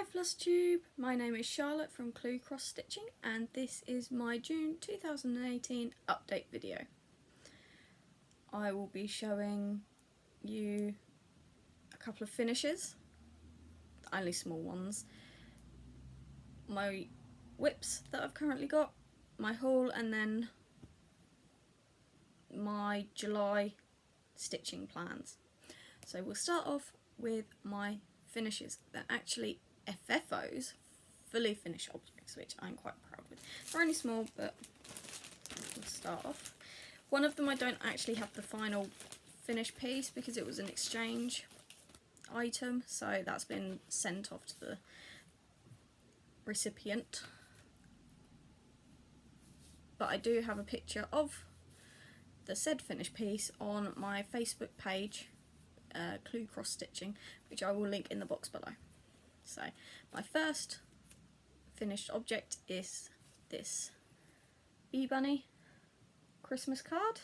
Hi Flosstube, my name is Charlotte from Cross Stitching and this is my June 2018 update video. I will be showing you a couple of finishes, only small ones, my whips that I've currently got, my haul, and then my July stitching plans. So we'll start off with my finishes. They're actually FFOs, fully finished objects, which I'm quite proud with. They're only small, but we'll start off. One of them I don't actually have the final finished piece because it was an exchange item, so that's been sent off to the recipient. But I do have a picture of the said finished piece on my Facebook page, Cross Stitching, which I will link in the box below. So my first finished object is this bee bunny Christmas card.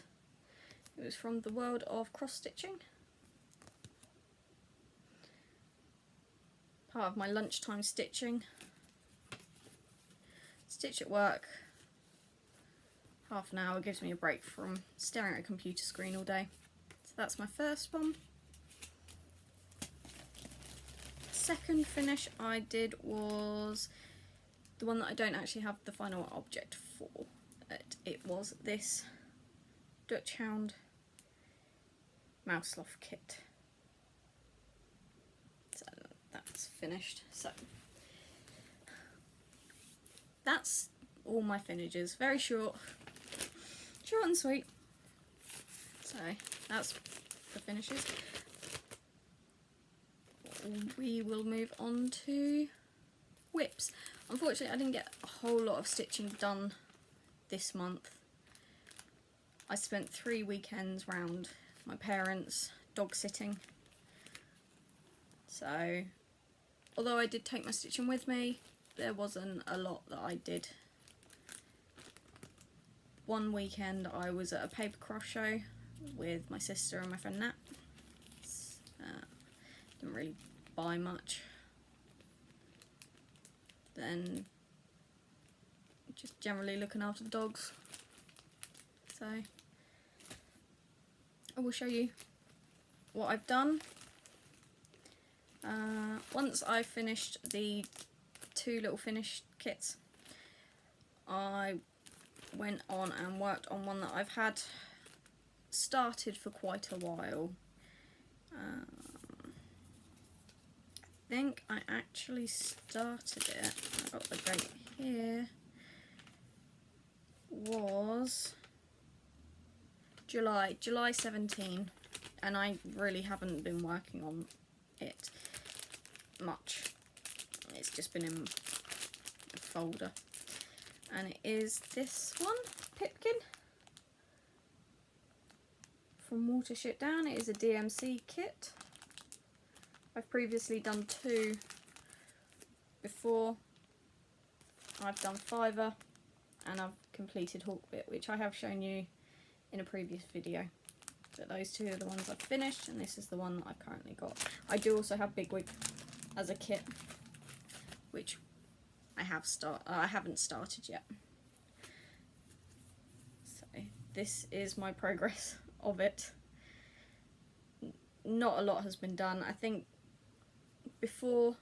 It was from the world of cross stitching. Part of my lunchtime stitching. Stitch at work. Half an hour gives me a break from staring at a computer screen all day. So that's my first one. Second finish I did was the one that I don't actually have the final object for. It was this Dutch Hound mouse slough kit. So that's finished. So that's all my finishes. Very short and sweet. So that's the finishes. We will move on to whips. Unfortunately, I didn't get a whole lot of stitching done this month. I spent 3 weekends round my parents dog sitting. So, although I did take my stitching with me, there wasn't a lot that I did. One weekend I was at a paper craft show with my sister and my friend Nat. Didn't really buy much. Then just generally looking after the dogs. So I will show you what I've done. Once I finished the 2 little finished kits, I went on and worked on one that I've had started for quite a while. I think I actually started it, I got the date here, was July 17, and I really haven't been working on it much. It's just been in a folder, and it is this one, Pipkin from Watership Down. It is a DMC kit. I've previously done 2 before. I've done Fiver and I've completed Hawkbit, which I have shown you in a previous video. But those 2 are the ones I've finished, and this is the one that I've currently got. I do also have Bigwig as a kit, which I haven't started yet. So this is my progress of it. Not a lot has been done. I think before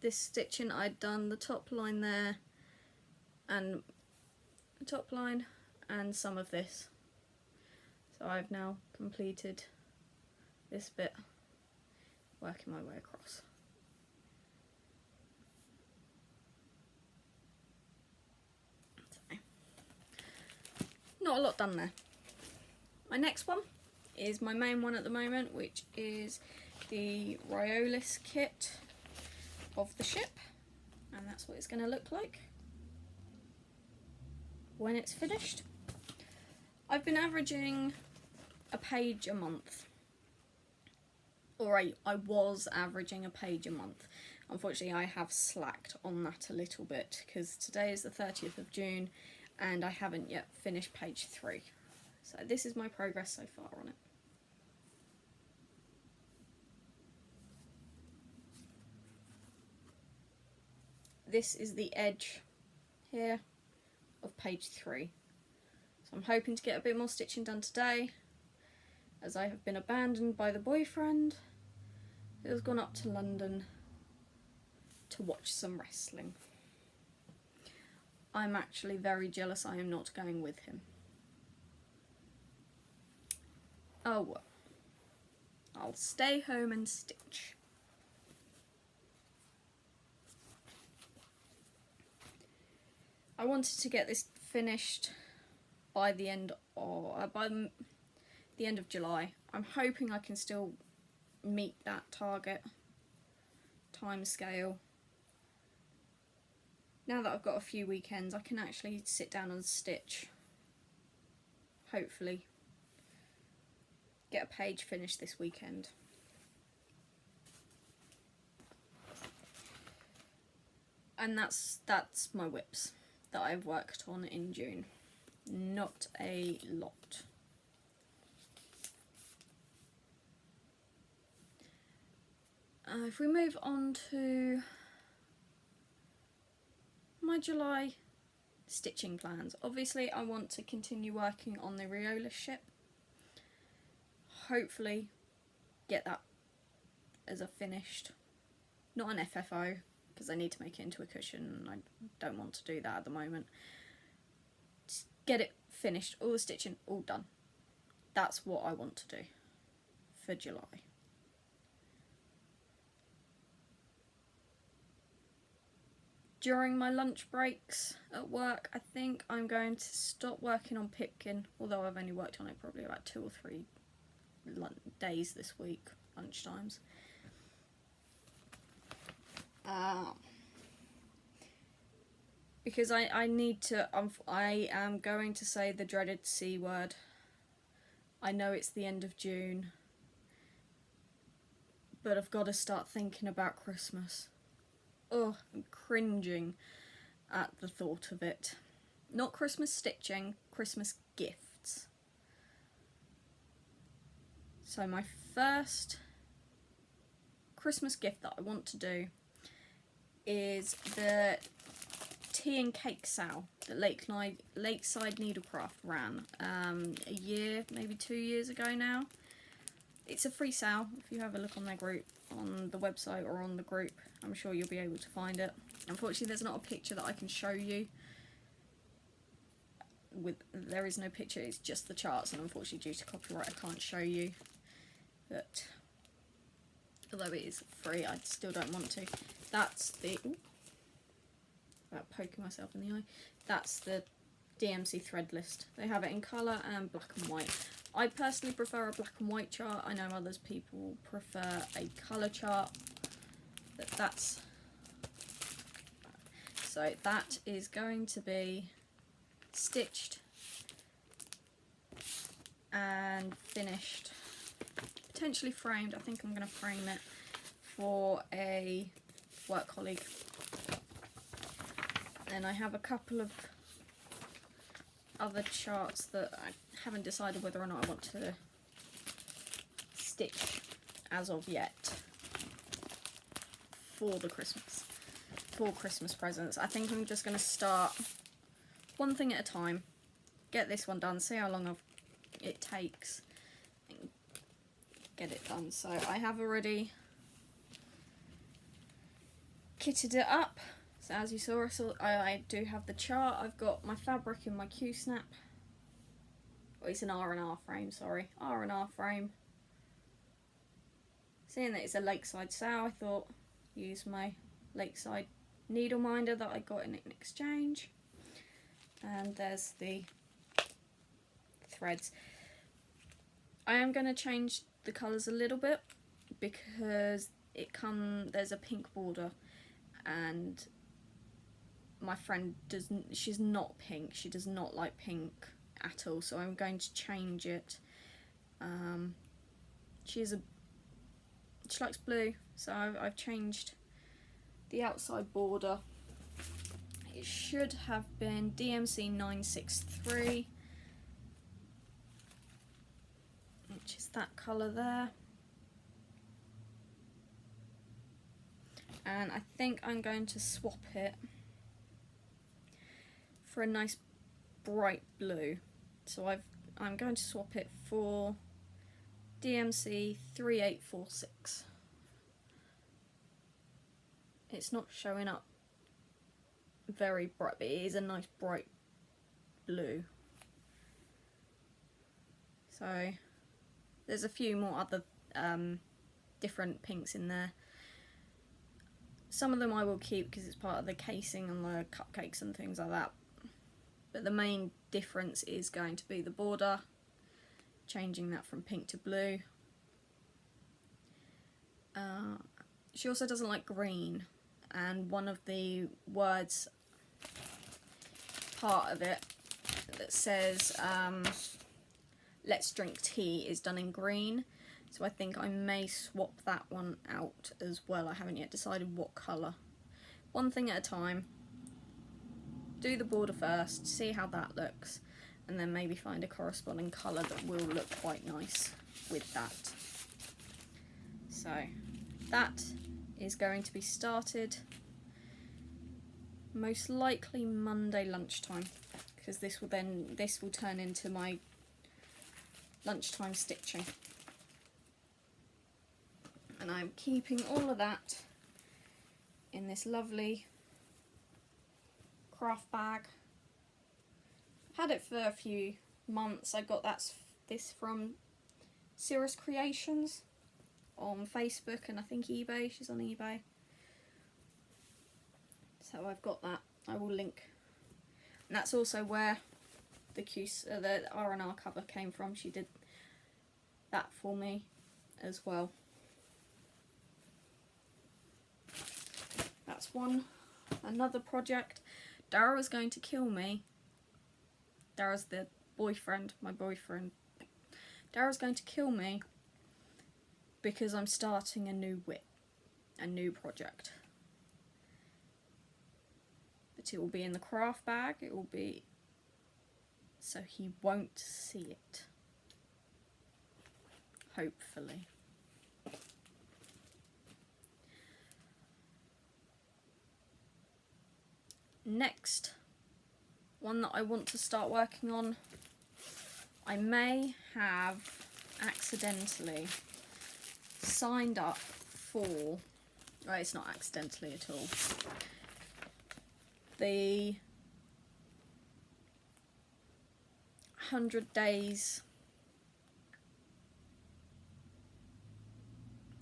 this stitching I'd done the top line there and the top line and some of this. So I've now completed this bit, working my way across. So, not a lot done there. My next one is my main one at the moment, which is the Riolis kit of the ship, and that's what it's going to look like when it's finished. I've been averaging a page a month, or I was averaging a page a month. Unfortunately, I have slacked on that a little bit because today is the 30th of June and I haven't yet finished page 3. So this is my progress so far on it. this is the edge here of page 3. So I'm hoping to get a bit more stitching done today, as I have been abandoned by the boyfriend who has gone up to London to watch some wrestling. I'm actually very jealous I am not going with him. Oh well. I'll stay home and stitch. I wanted to get this finished by the end of July. I'm hoping I can still meet that target time scale. Now that I've got a few weekends, I can actually sit down and stitch. Hopefully get a page finished this weekend. And that's my whips that I've worked on in June. Not a lot. If we move on to my July stitching plans, obviously I want to continue working on the Riola ship. Hopefully get that as a finished, not an FFO, because I need to make it into a cushion and I don't want to do that at the moment. Just get it finished, all the stitching, all done. That's what I want to do for July. During my lunch breaks at work, I think I'm going to stop working on Pipkin, although I've only worked on it probably about 2 or 3 days this week, lunchtimes. Because I need to, I am going to say the dreaded C word. I know it's the end of June, but I've got to start thinking about Christmas. Oh, I'm cringing at the thought of it. Not Christmas stitching, Christmas gifts. So my first Christmas gift that I want to do is the tea and cake sale that Lakeside Needlecraft ran a year, maybe 2 years ago now. It's a free sale. If you have a look on their group, on the website or on the group, I'm sure you'll be able to find it. Unfortunately, there's not a picture that I can show you. There is no picture, it's just the charts, and unfortunately due to copyright I can't show you. But although it is free, I still don't want to. That's the... Ooh, about poking myself in the eye. That's the DMC thread list. They have it in colour and black and white. I personally prefer a black and white chart. I know others people prefer a colour chart. But that's... So that is going to be stitched and finished. Potentially framed. I think I'm going to frame it for a work colleague. And I have a couple of other charts that I haven't decided whether or not I want to stitch as of yet for Christmas presents. I think I'm just going to start one thing at a time, get this one done, see how long it takes, and get it done. So I have already kitted it up. So as you saw, I do have the chart. I've got my fabric in my Q-snap. Oh, it's an R&R frame, sorry. R&R frame. Seeing that it's a Lakeside sale, I thought use my Lakeside needle minder that I got in exchange. And there's the threads. I am going to change the colours a little bit because there's a pink border, and my friend she's not pink, she does not like pink at all, so I'm going to change it. She likes blue, so I've changed the outside border. It should have been DMC 963, which is that colour there. and I think I'm going to swap it for a nice bright blue. So I'm going to swap it for DMC 3846. It's not showing up very bright, but it is a nice bright blue. So there's a few more other different pinks in there. Some of them I will keep because it's part of the casing and the cupcakes and things like that. But the main difference is going to be the border, changing that from pink to blue. She also doesn't like green, and one of the words, part of it, that says let's drink tea is done in green. So I think I may swap that one out as well. I haven't yet decided what colour. One thing at a time. Do the border first, see how that looks, and then maybe find a corresponding colour that will look quite nice with that. So that is going to be started most likely Monday lunchtime, because this will turn into my lunchtime stitching. And I'm keeping all of that in this lovely craft bag. Had it for a few months. I got this from Cirrus Creations on Facebook and I think eBay. She's on eBay. So I've got that. I will link. And that's also where the R&R cover came from. She did that for me as well. That's one. Another project. Dara was going to kill me. Dara's the boyfriend, my boyfriend. Dara's going to kill me because I'm starting a new project. But it will be in the craft bag. It will be so he won't see it. Hopefully. Next one that I want to start working on, I may have accidentally signed up for, well, it's not accidentally at all, the 100 days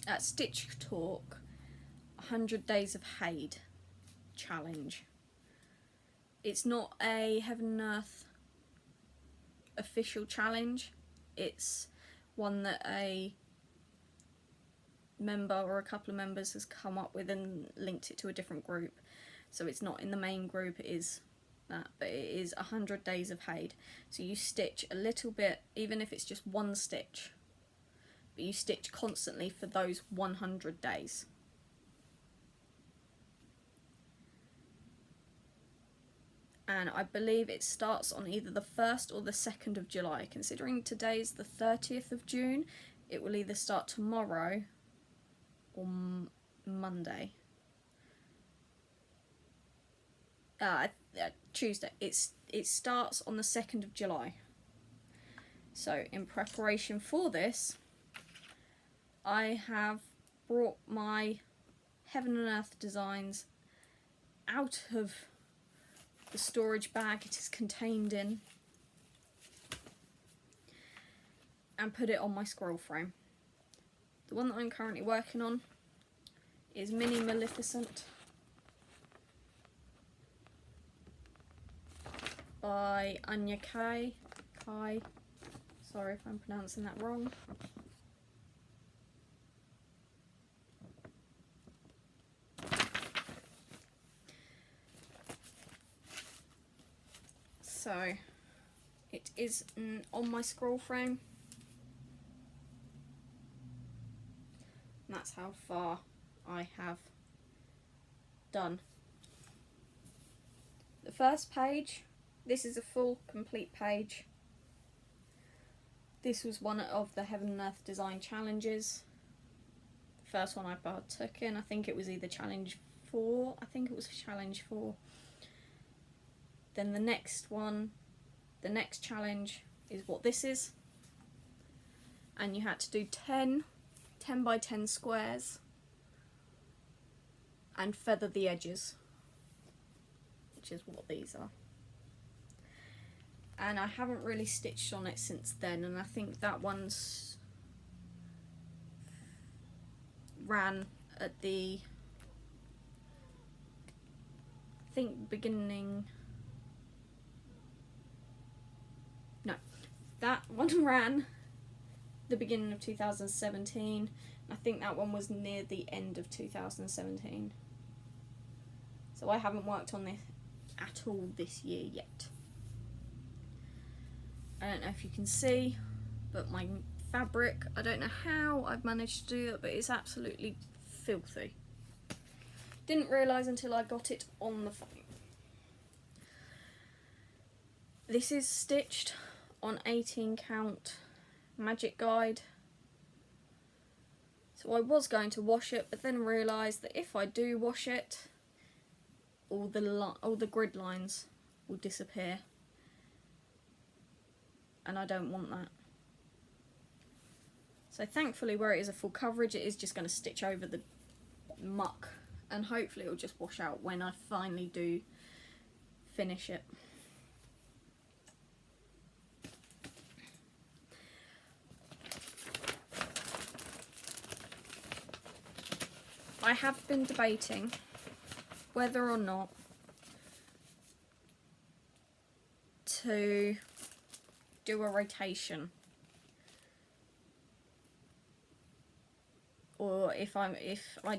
at Stitch Talk 100 Days of Hade challenge. It's not a Heaven and Earth official challenge. It's one that a member or a couple of members has come up with and linked it to a different group. So it's not in the main group, it is that, but it is 100 Days of Hade. So you stitch a little bit, even if it's just one stitch, but you stitch constantly for those 100 days. And I believe it starts on either the 1st or the 2nd of July. Considering today's the 30th of June, it will either start tomorrow or Monday. Tuesday. It starts on the 2nd of July. So in preparation for this, I have brought my Heaven and Earth designs out of the storage bag it is contained in and put it on my scroll frame. The one that I'm currently working on is Mini Maleficent by Anya Kai. Sorry if I'm pronouncing that wrong. So it is on my scroll frame. And that's how far I have done. The first page, this is a full complete page. This was one of the Heaven and Earth design challenges. first one I partook in. I think it was either challenge 4. I think it was challenge 4. Then the next one, the next challenge is what this is. And you had to do 10 by 10 squares and feather the edges, which is what these are. And I haven't really stitched on it since then, and I think that one's ran at the, I think beginning, no, that one ran the beginning of 2017. I think that one was near the end of 2017. So I haven't worked on this at all this year yet. I don't know if you can see, but my fabric, I don't know how I've managed to do it, but it's absolutely filthy. Didn't realise until I got it on the phone. This is stitched on 18 count Magic Guide. So I was going to wash it, but then realised that if I do wash it, all the grid lines will disappear. And I don't want that. So thankfully, where it is a full coverage, it is just going to stitch over the muck, and hopefully it'll just wash out when I finally do finish it. I have been debating whether or not to do a rotation, or if I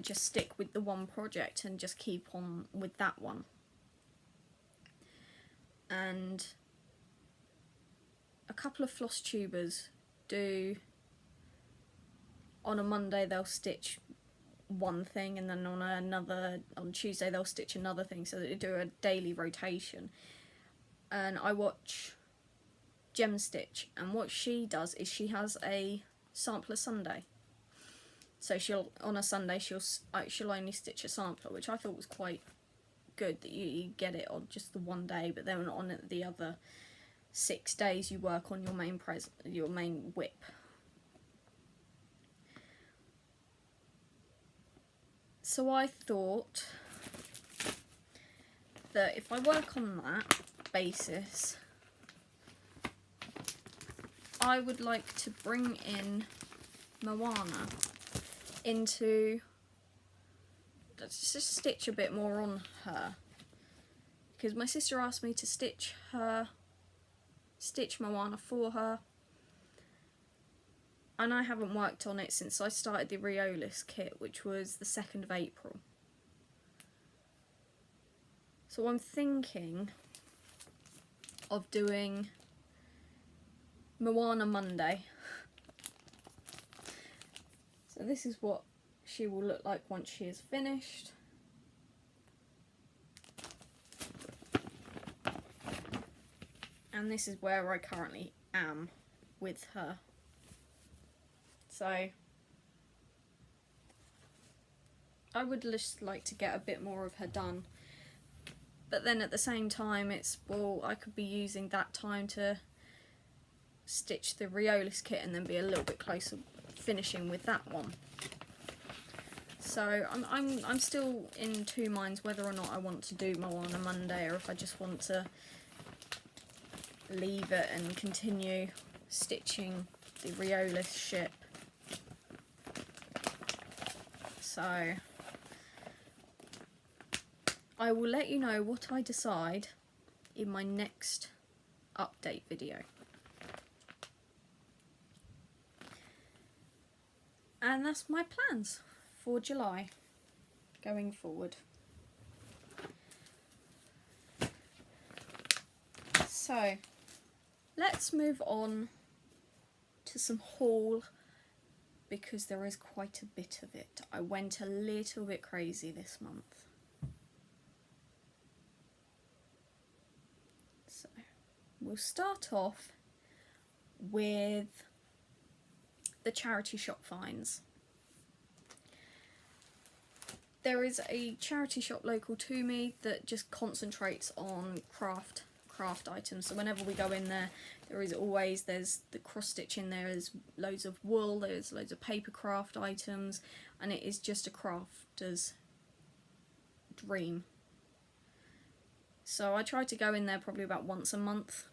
just stick with the one project and just keep on with that one. And a couple of floss tubers do, on a Monday they'll stitch one thing, and then on Tuesday they'll stitch another thing, so they do a daily rotation. And I watch Gem Stitch, and what she does is she has a sampler Sunday. So on a Sunday she'll only stitch a sampler, which I thought was quite good, that you get it on just the one day, but then on the other 6 days you work on your main whip. So I thought that if I work on that basis, I would like to bring in Moana into, let's just stitch a bit more on her, because my sister asked me to stitch Moana for her, and I haven't worked on it since I started the Riolis kit, which was the 2nd of April. So I'm thinking of doing Moana Monday. So this is what she will look like once she is finished. And this is where I currently am with her. So I would just like to get a bit more of her done, but then at the same time I could be using that time to stitch the Riolis kit and then be a little bit closer finishing with that one. So I'm still in two minds whether or not I want to do Moana Monday, or if I just want to leave it and continue stitching the Riolis ship. So I will let you know what I decide in my next update video. And that's my plans for July going forward. So let's move on to some haul, because there is quite a bit of it. I went a little bit crazy this month. So we'll start off with the charity shop finds. There is a charity shop local to me that just concentrates on craft items. So whenever we go in there, there's the cross stitch in there, there's loads of wool, there's loads of paper craft items, and it is just a crafter's dream. So I try to go in there probably about once a month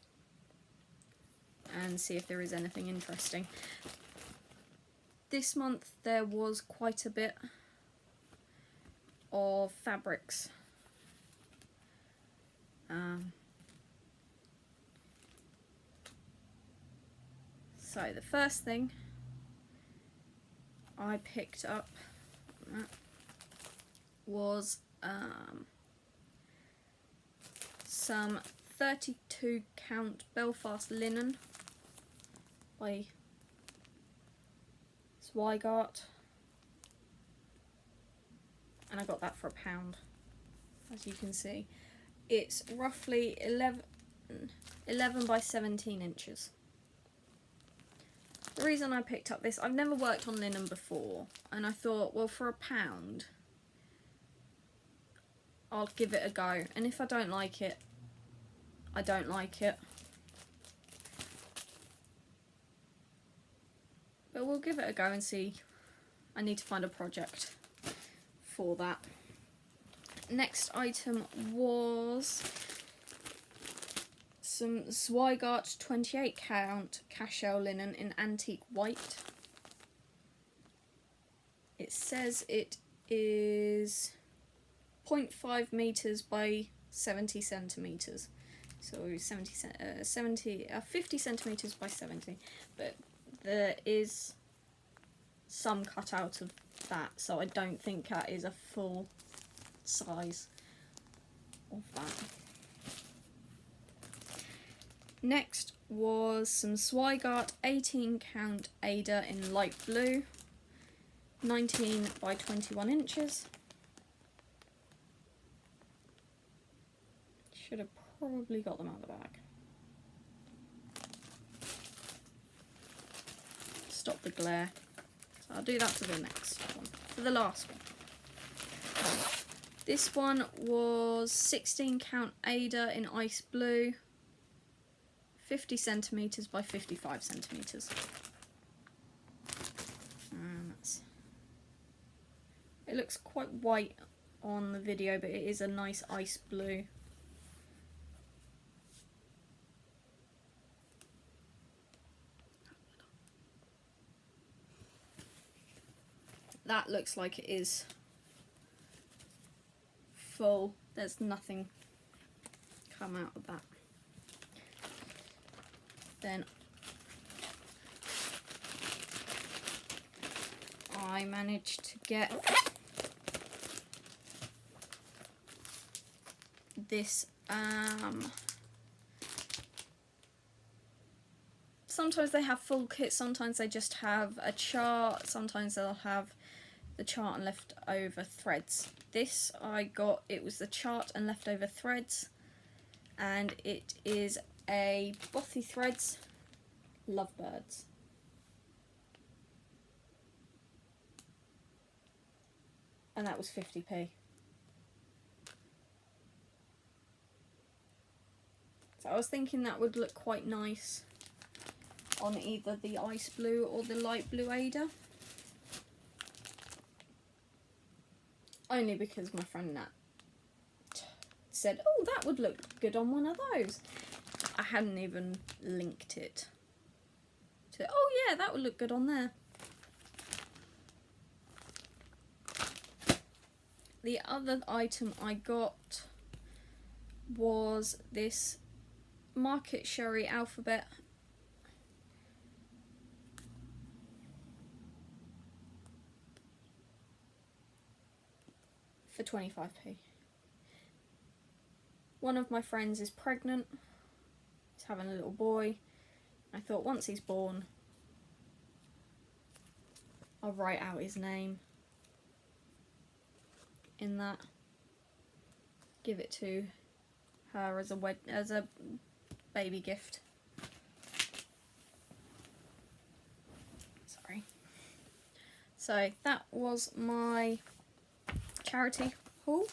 and see if there is anything interesting. This month there was quite a bit of fabrics. So the first thing I picked up was some 32 count Belfast linen by Zweigart, and I got that for £1, as you can see. It's roughly 11 by 17 inches. The reason I picked up this, I've never worked on linen before, and I thought, well, for £1 I'll give it a go, and if I don't like it, I don't like it. But we'll give it a go and see. I need to find a project for that. Next item was some Zweigart 28 count cashel linen in antique white. It says it is 0.5 meters by 70 centimeters. So 50 centimeters by 70, but there is some cut out of that, so I don't think that is a full size of that. Next was some Zweigart 18 count Ada in light blue, 19 by 21 inches. Should have probably got them out of the bag. Stop the glare. So I'll do that for the next one, for the last one. This one was 16 count Ada in ice blue, 50 centimeters by 55 centimeters. And it looks quite white on the video, but it is a nice ice blue. That looks like it is full. There's nothing come out of that. Then I managed to get this sometimes they have full kits, sometimes they just have a chart, sometimes they'll have the chart and leftover threads. This I got, it was the chart and leftover threads, and it is a Bothy Threads Lovebirds. And that was 50p. So I was thinking that would look quite nice on either the ice blue or the light blue Ada. Only because my friend Nat said, oh, that would look good on one of those. I hadn't even linked it to, oh yeah, that would look good on there. The other item I got was this Market Sherry alphabet. For 25p. One of my friends is pregnant. He's having a little boy. I thought once he's born, I'll write out his name in that. Give it to her as a baby gift. Sorry. So that was my charity haul.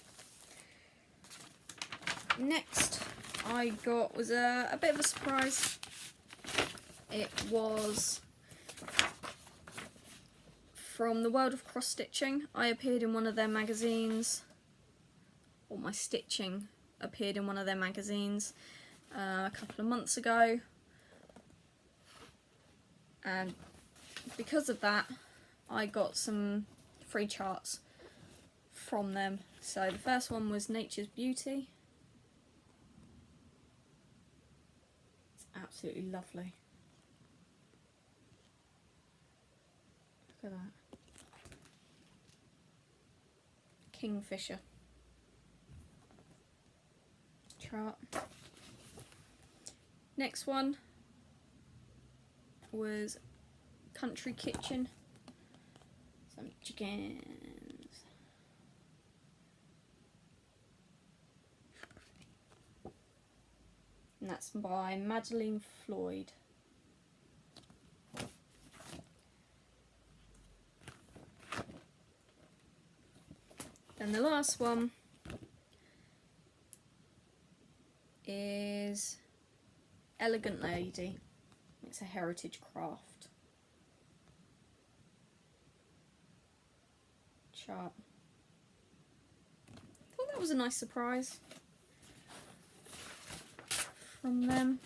Next I got was a bit of a surprise. It was from the world of cross stitching. I appeared in one of their magazines, or my stitching appeared in one of their magazines a couple of months ago, and because of that I got some free charts from them. So the first one was Nature's Beauty. It's absolutely lovely. Look at that. Kingfisher chart. Next one was Country Kitchen. Some chickens. And that's by Madeleine Floyd. And the last one is Elegant Lady. It's a heritage craft chart. Thought that was a nice surprise from them.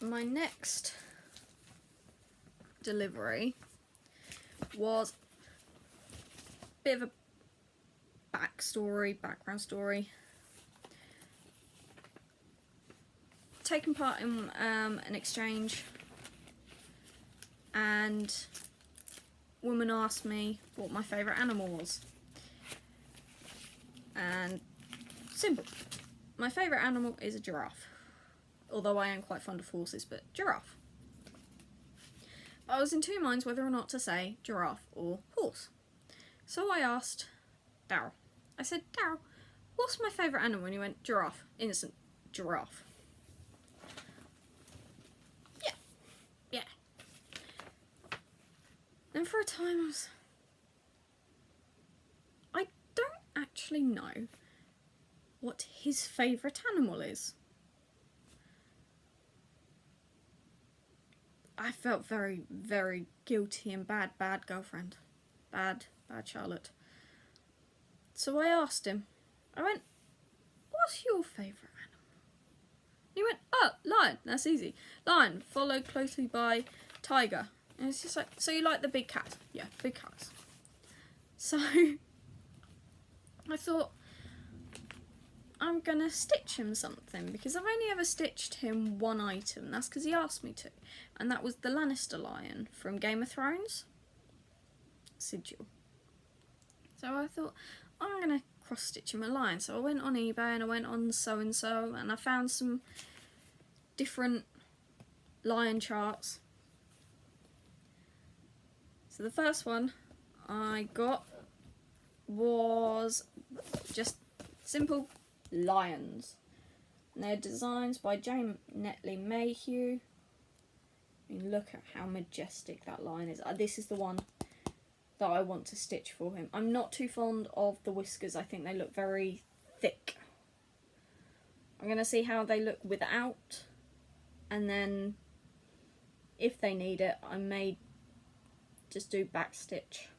My next delivery was a bit of a background story. Taken part in an exchange, and a woman asked me what my favourite animal was. And simple, my favourite animal is a giraffe. Although I am quite fond of horses, but giraffe. I was in two minds whether or not to say giraffe or horse. So I asked Daryl. I said, Daryl, what's my favourite animal? And he went, giraffe. Innocent, giraffe. Yeah. And for a time I don't actually know what his favourite animal is. I felt very, very guilty and bad girlfriend. Bad Charlotte. So I asked him, I went, what's your favourite animal? He went, oh, lion, that's easy. Lion, followed closely by tiger. And it's just like, so you like the big cat? Yeah, big cats. So I thought, I'm gonna stitch him something, because I've only ever stitched him one item. That's because he asked me to, and that was the Lannister lion from Game of Thrones, Sigil. So I thought, I'm gonna cross stitch him a lion. So I went on eBay and I went on so and I found some different lion charts. So the first one I got was just simple lions, and they're designs by Jane Netley Mayhew. I mean, look at how majestic that lion is. This is the one that I want to stitch for him. I'm not too fond of the whiskers. I think they look very thick. I'm going to see how they look without, and then if they need it, I may just do back stitch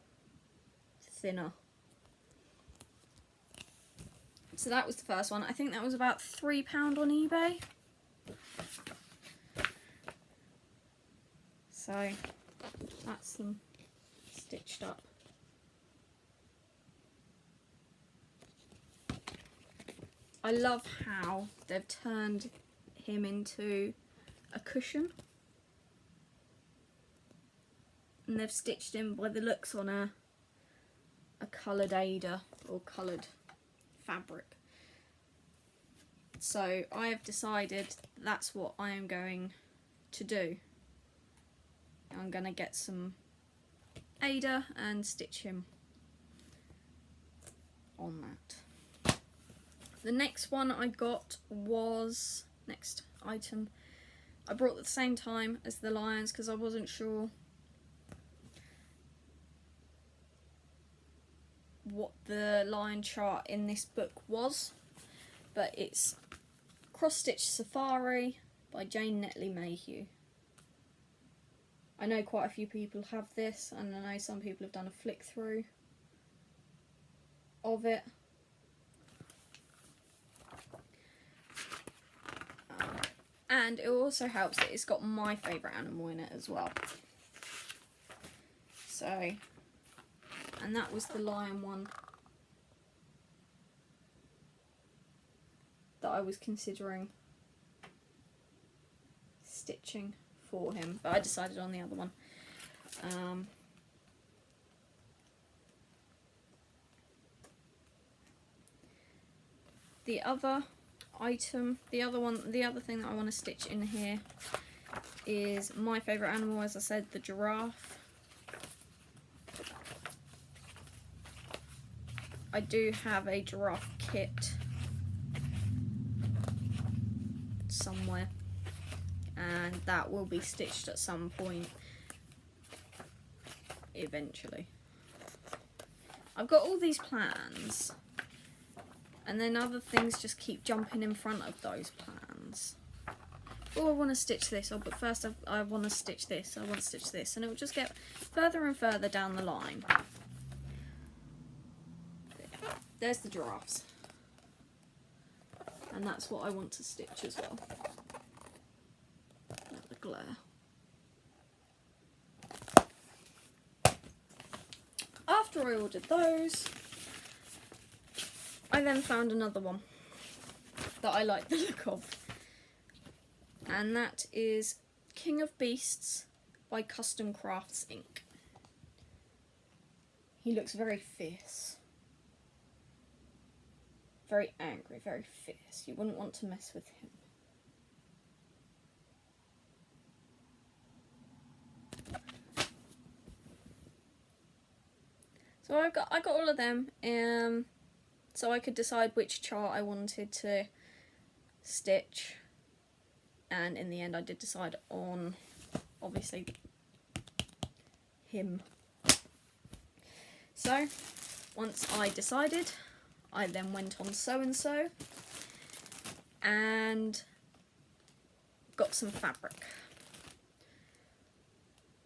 thinner. So that was the first one. I think that was about £3 on eBay. So that's them stitched up. I love how they've turned him into a cushion. And they've stitched him by the looks on a coloured Ada or coloured fabric. So I have decided that's what I am going to do. I'm going to get some Ada and stitch him on that. The next one I got was, next item, I brought at the same time as the lions because I wasn't sure what the lion chart in this book was, but it's Cross Stitch Safari by Jane Netley Mayhew. I know quite a few people have this, and I know some people have done a flick through of it. And it also helps that it's got my favourite animal in it as well. So, and that was the lion one that I was considering stitching for him, but I decided on the other one. The other item, the other thing that I want to stitch in here is my favourite animal, as I said, the giraffe. I do have a giraffe kit somewhere, and that will be stitched at some point eventually. I've got all these plans, and then other things just keep jumping in front of those plans. Oh, I want to stitch this, oh, but first I want to stitch this, I want to stitch this, and it will just get further and further down the line. There's the giraffes. And that's what I want to stitch as well. Not the glare. After I ordered those, I then found another one that I like the look of. And that is King of Beasts by Custom Crafts Inc. He looks very fierce. Very angry, very fierce. You wouldn't want to mess with him. So I got all of them, so I could decide which chart I wanted to stitch, and in the end I did decide on, obviously, him. So once I decided, I then went on So and So and got some fabric.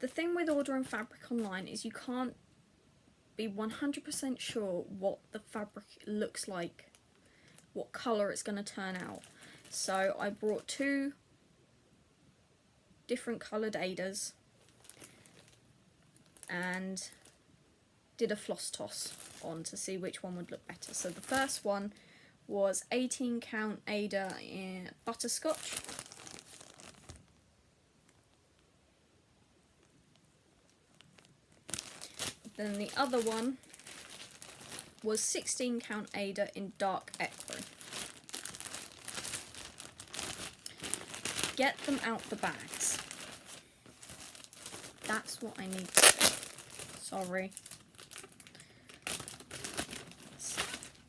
The thing with ordering fabric online is you can't be 100% sure what the fabric looks like, what colour it's going to turn out. So I brought 2 different coloured Adas and did a floss toss on to see which one would look better. So the first one was 18 count Ada in butterscotch. Then the other one was 16 count Ada in dark ecru. Get them out the bags. That's what I need to do. Sorry.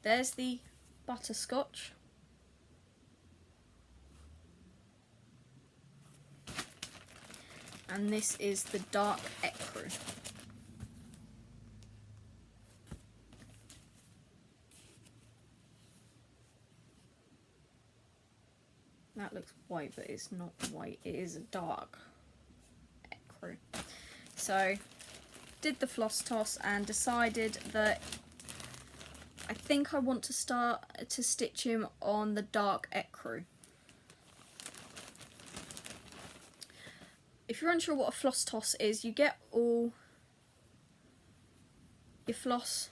There's the butterscotch. And this is the dark ecru. That looks white, but it's not white. It is a dark ecru. So, did the floss toss and decided that I think I want to start to stitch him on the dark ecru. If you're unsure what a floss toss is, you get all your floss.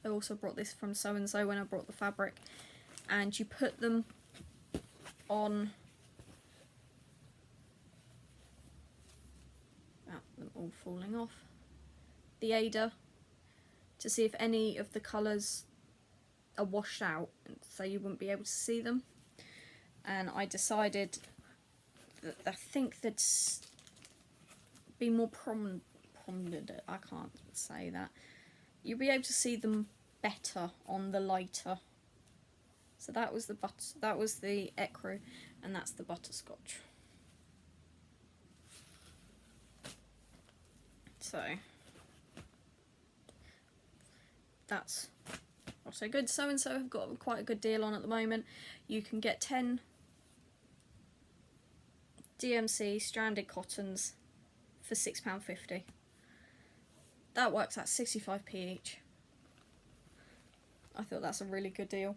I also brought this from So and So when I brought the fabric, and you put them on them all falling off the Ada to see if any of the colours are washed out, so you wouldn't be able to see them. And I decided that I think they'd be more prominent. I can't say that. You'll be able to see them better on the lighter. So that was the ecru, and that's the butterscotch. So that's also good. So and so have got quite a good deal on at the moment. You can get 10 DMC stranded cottons for £6.50. That works at 65p each. I thought that's a really good deal.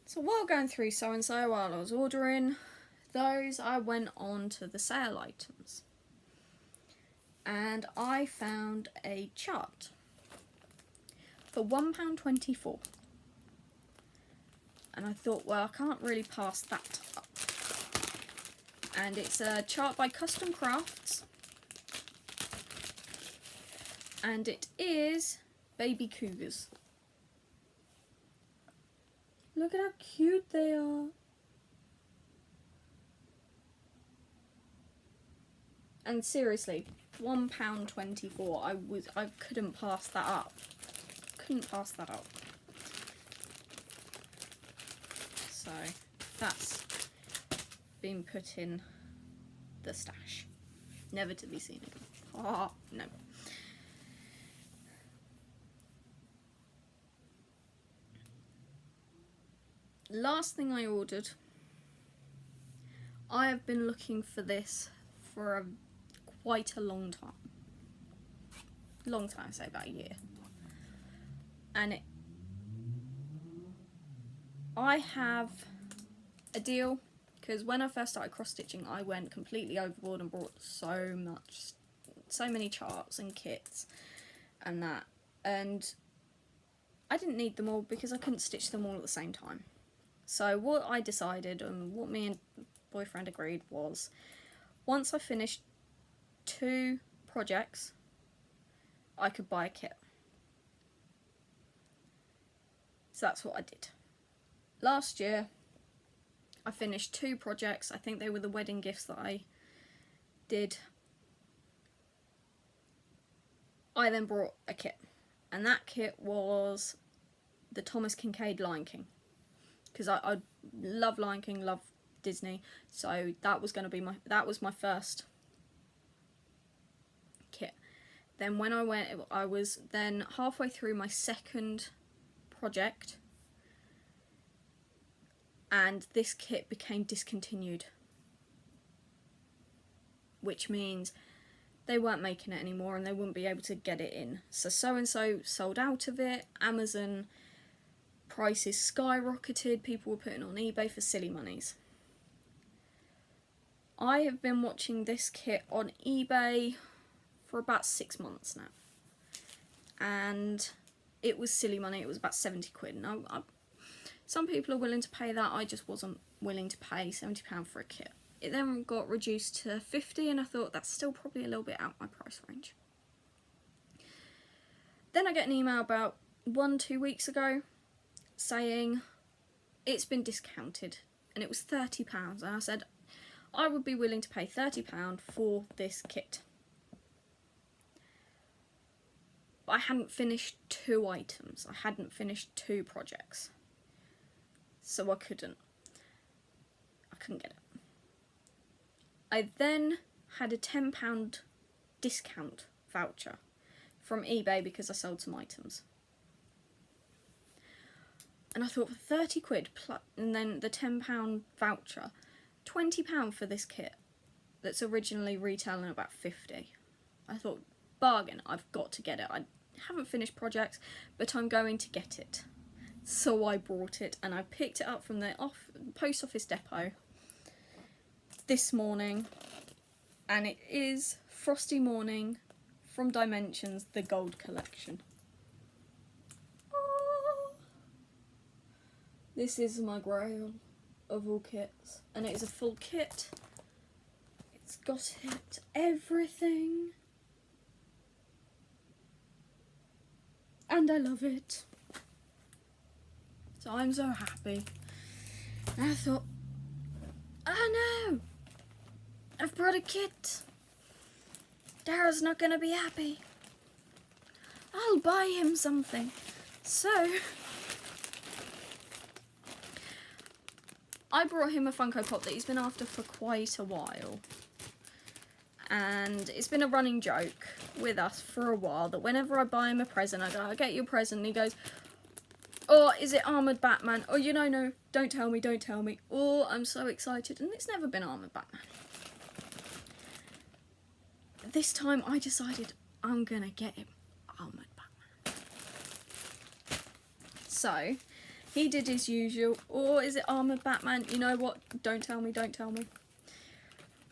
So while going through so and so, while I was ordering those, I went on to the sale items and I found a chart for £1.24, and I thought, well, I can't really pass that up. And it's a chart by Custom Crafts, and it is baby cougars. Look at how cute they are. And seriously, £1.24. I couldn't pass that up. Couldn't pass that up. So that's been put in the stash, never to be seen again. Oh no. Last thing I ordered, I have been looking for this for quite a long time. Long time, say about a year. And I have a deal, because when I first started cross stitching I went completely overboard and bought so many charts and kits and that, and I didn't need them all because I couldn't stitch them all at the same time. So what I decided, and what me and boyfriend agreed, was once I finished 2 projects I could buy a kit. So that's what I did. Last year I finished 2 projects. I think they were the wedding gifts that I did. I then brought a kit, and that kit was the Thomas Kincaid Lion King, because I love Lion King, love Disney, so that was going to be my first kit. Then when I was then halfway through my second project, and this kit became discontinued, which means they weren't making it anymore and they wouldn't be able to get it in. So and so sold out of it. Amazon prices skyrocketed. People were putting on eBay for silly monies. I have been watching this kit on eBay for about 6 months now, and it was silly money. It was about 70 quid. And some people are willing to pay that. I just wasn't willing to pay £70 for a kit. It then got reduced to 50, and I thought that's still probably a little bit out my price range. Then I get an email about 1-2 weeks ago saying it's been discounted, and it was £30, and I said I would be willing to pay £30 for this kit. But I hadn't finished 2 items. I hadn't finished 2 projects. So I couldn't get it. I then had a £10 discount voucher from eBay because I sold some items. And I thought, for 30 quid and then the £10 voucher, £20 for this kit that's originally retailing about 50. I thought, bargain, I've got to get it. I haven't finished projects, but I'm going to get it. So I brought it, and I picked it up from the post office depot this morning, and it is Frosty Morning from Dimensions, the Gold Collection. Oh, this is my grail of all kits, and it is a full kit. It's got everything, and I love it. So I'm so happy. And I thought, oh no, I've brought a kit. Daryl's not going to be happy. I'll buy him something. So I brought him a Funko Pop that he's been after for quite a while. And it's been a running joke with us for a while that whenever I buy him a present, I go, I'll get you a present. And he goes, oh, is it Armoured Batman? Oh, you know, no, don't tell me, don't tell me. Oh, I'm so excited. And it's never been Armoured Batman. This time I decided I'm going to get him Armoured Batman. So, he did his usual, or is it Armoured Batman? You know what? Don't tell me, don't tell me.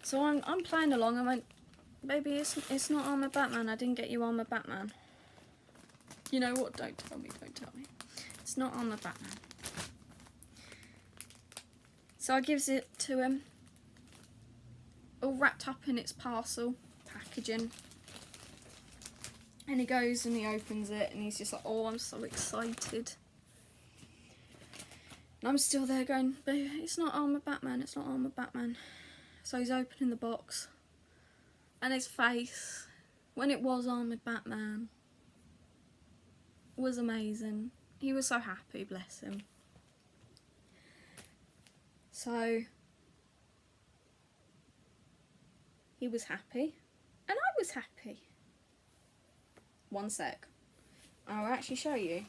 So I'm playing along. I went, baby, it's not Armoured Batman. I didn't get you Armoured Batman. You know what? Don't tell me, don't tell me. It's not Armoured Batman. So I gives it to him, all wrapped up in its parcel, packaging. And he goes and he opens it and he's just like, oh, I'm so excited. And I'm still there going, baby, it's not Armoured Batman, it's not Armoured Batman. So he's opening the box, and his face, when it was Armoured Batman, was amazing. He was so happy, bless him. So, he was happy, and I was happy. One sec. I'll actually show you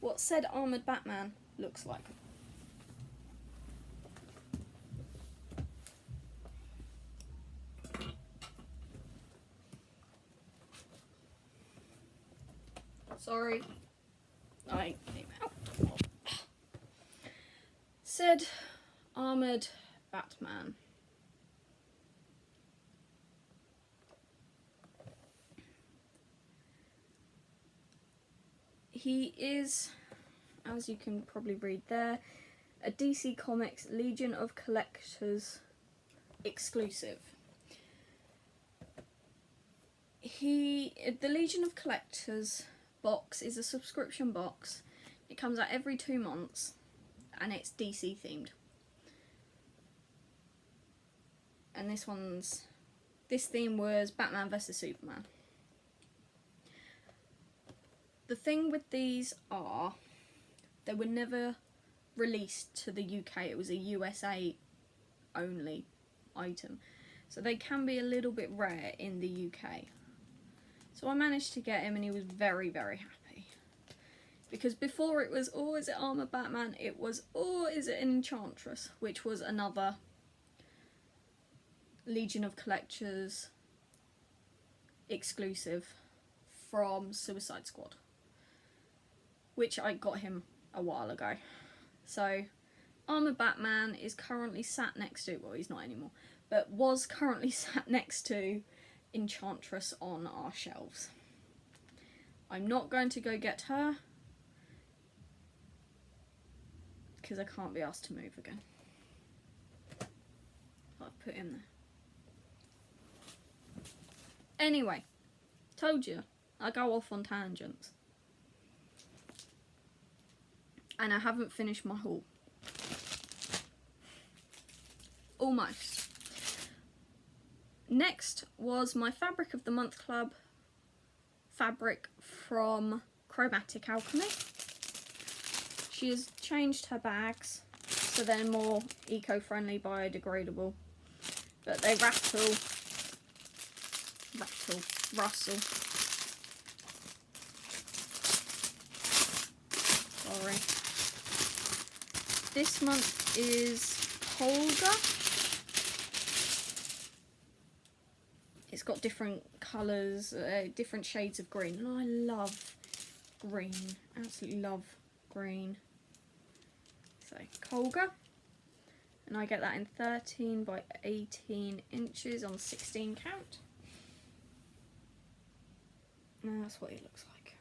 what said Armoured Batman looks like. Sorry, I came out. Said Armoured Batman. He is, as you can probably read there, a DC Comics Legion of Collectors exclusive. The Legion of Collectors box is a subscription box. It comes out every 2 months and it's DC themed. And this theme was Batman vs Superman. The thing with these are, they were never released to the UK. It was a USA only item. So they can be a little bit rare in the UK. So I managed to get him and he was very, very happy. Because before it was, oh, is it Armoured Batman? It was, oh, is it Enchantress? Which was another Legion of Collectors exclusive from Suicide Squad. Which I got him a while ago. So, Armoured Batman is currently sat next to, well, he's not anymore, but was currently sat next to Enchantress on our shelves. I'm not going to go get her because I can't be asked to move again. I've put him there. Anyway, told you, I go off on tangents. And I haven't finished my haul. Almost. Next was my Fabric of the Month Club fabric from Chromatic Alchemy. She has changed her bags so they're more eco-friendly, biodegradable. But they rustle. Sorry. This month is Holga. It's got different colours, different shades of green, and I love green. Absolutely love green. So, Holga. And I get that in 13 by 18 inches on 16 count. And that's what it looks like.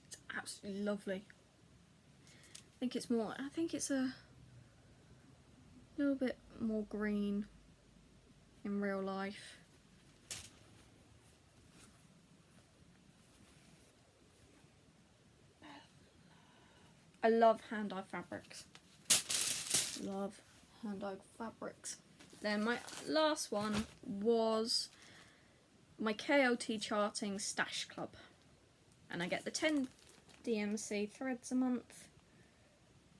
It's absolutely lovely. I think it's a little bit more green in real life. I love hand-dyed fabrics. Love hand-dyed fabrics. Then my last one was my KLT Charting Stash Club. And I get the 10 DMC threads a month,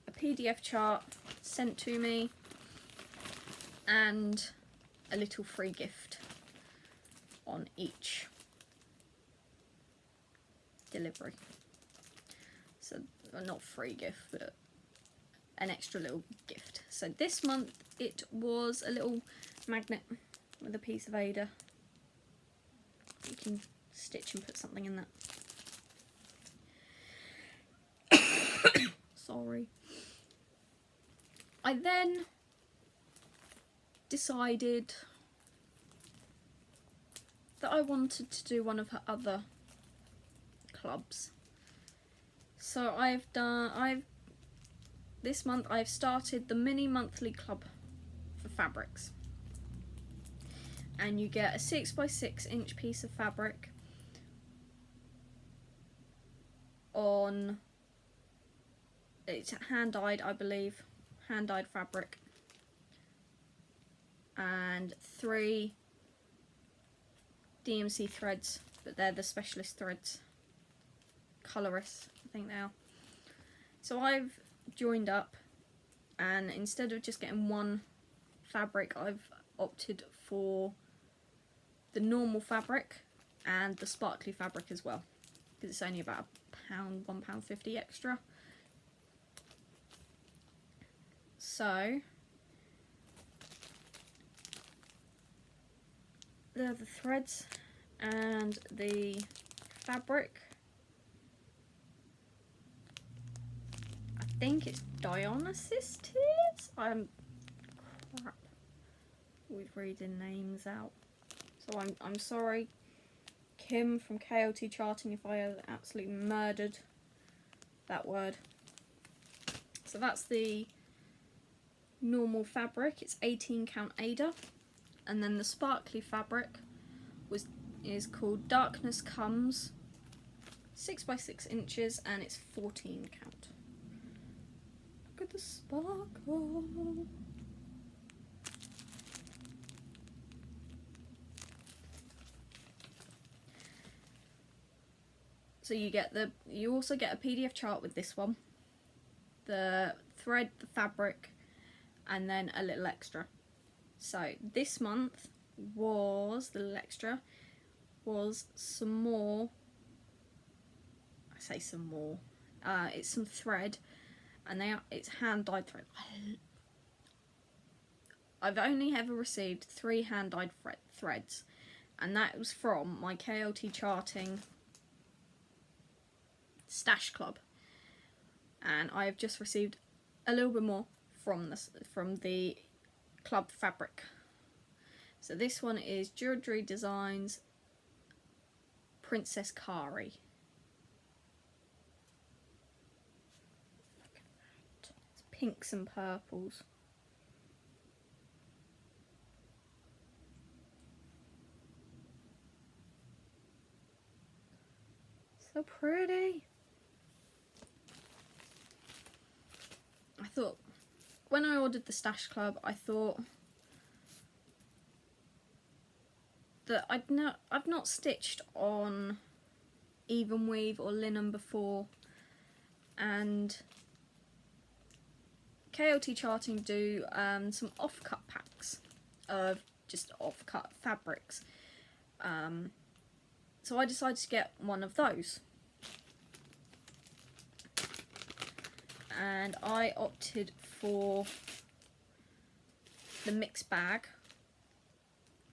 a PDF chart sent to me, and a little free gift on each delivery. So, well, not free gift, but an extra little gift. So this month it was a little magnet with a piece of Ada. You can stitch and put something in that. Sorry. I then decided that I wanted to do one of her other clubs. So this month I've started the mini monthly club for fabrics. And you get a 6x6 inch piece of fabric on, it's hand dyed, I believe, hand dyed fabric, and 3 DMC threads, but they're the specialist threads, colorists I think they are. So I've joined up, and instead of just getting one fabric, I've opted for the normal fabric and the sparkly fabric as well, because it's only about £1.50 extra. So there are the threads and the fabric. I think it's Dionysus tears. I'm crap with reading names out, so I'm sorry, Kim from KLT Charting, if I have absolutely murdered that word. So that's the normal fabric. It's 18 count Ada, and then the sparkly fabric is called Darkness Comes, 6x6 inches, and it's 14 count. Look at the sparkle. So you also get a PDF chart with this one, the thread, the fabric, and then a little extra. So this month was, the little extra was some more, I say some more, it's some thread, and it's hand dyed thread. I've only ever received 3 hand dyed threads, and that was from my KLT Charting stash club, and I've just received a little bit more from the club fabric. So this one is Jewelry Designs Princess Kari. Look at that. It's pinks and purples. So pretty. I thought, when I ordered the Stash Club, I thought that I've not stitched on even weave or linen before, and KLT Charting do some off-cut packs of just off-cut fabrics. So I decided to get one of those. And I opted for the mixed bag,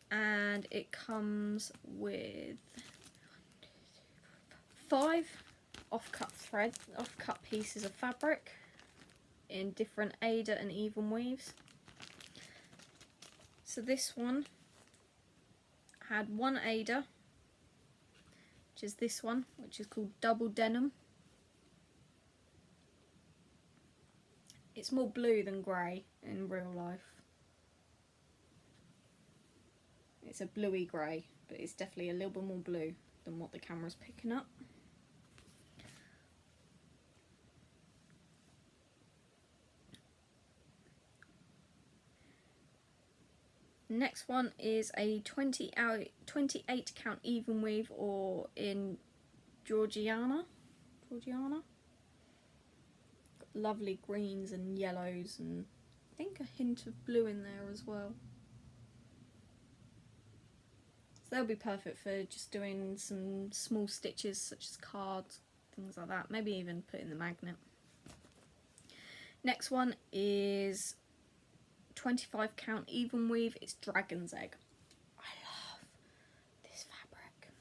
and it comes with 5 off-cut pieces of fabric in different Ada and even weaves. So this one had 1 Ada, which is this one, which is called Double Denim. It's more blue than grey in real life. It's a bluey grey, but it's definitely a little bit more blue than what the camera's picking up. Next one is a 28 count even weave, or in Georgiana. Lovely greens and yellows, and I think a hint of blue in there as well. they'll be perfect for just doing some small stitches such as cards, things like that. Maybe even put in the magnet. Next one is 25 count even weave. It's dragon's egg. I love this fabric.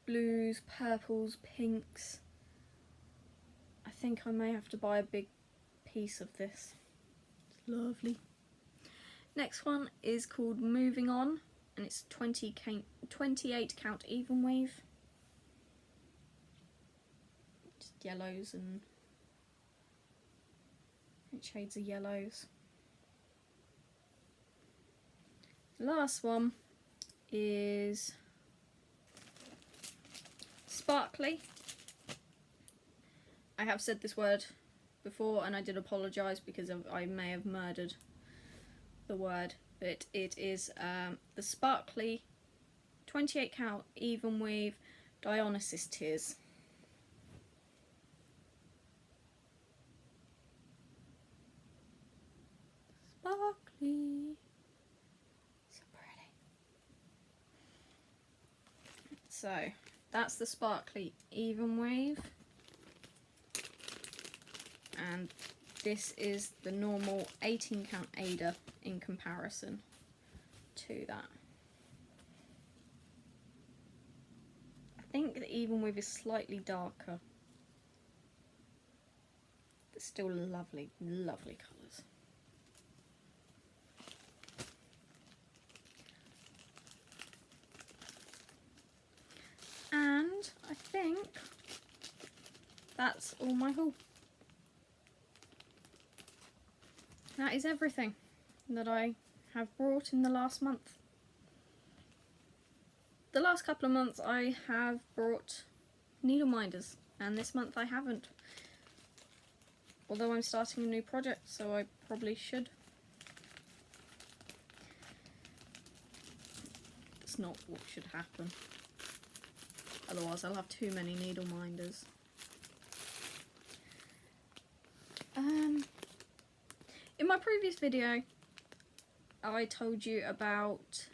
Blues, purples, pinks. I think I may have to buy a big piece of this. It's lovely. Next one is called Moving On, and it's 28 count even weave. Just yellows and shades of yellows. The last one is Sparkly. I have said this word before and I did apologise because I may have murdered the word, but it is the Sparkly 28 count even weave Dionysus Tears. Sparkly, so pretty. So that's the Sparkly even weave, and this is the normal 18 count Ada in comparison to that. I think the even weave is slightly darker. But still lovely, lovely colours. And I think that's all my haul. That is everything that I have brought in the last month. The last couple of months I have brought needle minders, and this month I haven't. Although I'm starting a new project, so I probably should. That's not what should happen. Otherwise I'll have too many needle minders. In my previous video I told you about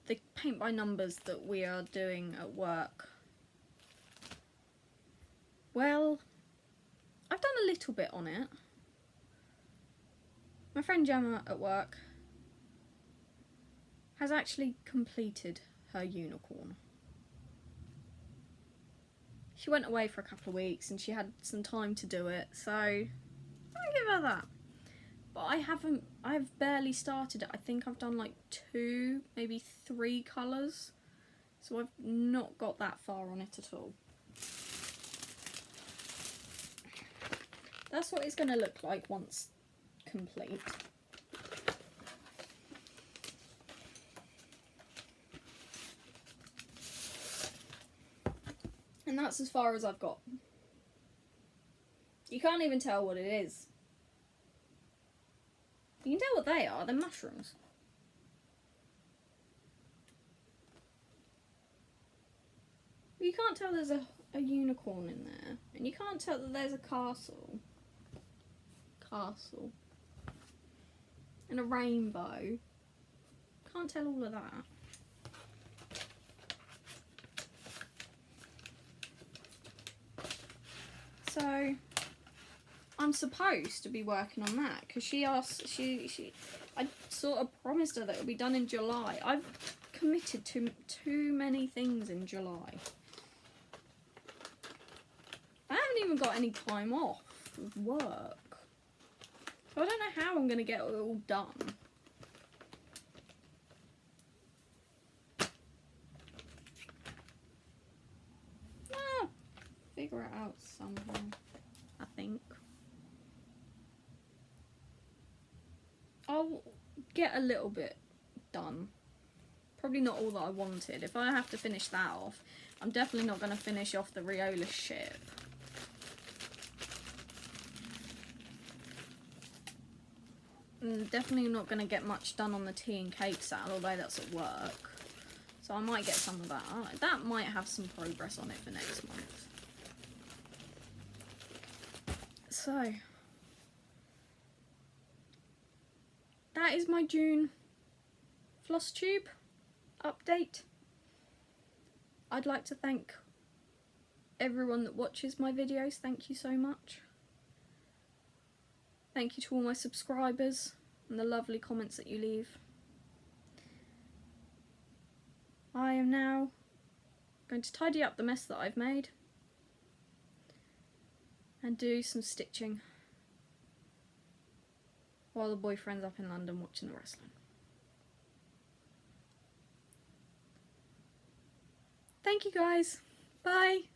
the paint by numbers that we are doing at work. Well, I've done a little bit on it. My friend Gemma at work has actually completed her unicorn. She went away for a couple of weeks and she had some time to do it, so I'll give her that. But I've barely started it. I think I've done like 2, maybe 3 colours. So I've not got that far on it at all. That's what it's going to look like once complete. And that's as far as I've got. You can't even tell what it is. You can tell what they are, they're mushrooms. But you can't tell there's a unicorn in there. And you can't tell that there's a castle. And a rainbow. Can't tell all of that. So I'm supposed to be working on that because she asked, I sort of promised her that it would be done in July. I've committed to too many things in July. I haven't even got any time off of work. So I don't know how I'm going to get it all done. Figure it out somehow, I think. I'll get a little bit done. Probably not all that I wanted. If I have to finish that off, I'm definitely not going to finish off the Riola ship. I'm definitely not going to get much done on the tea and cake sale, although that's at work. So I might get some of that. That might have some progress on it for next month. So, that is my June Flosstube update. I'd like to thank everyone that watches my videos. Thank you so much. Thank you to all my subscribers and the lovely comments that you leave. I am now going to tidy up the mess that I've made and do some stitching while the boyfriend's up in London watching the wrestling. Thank you guys. Bye.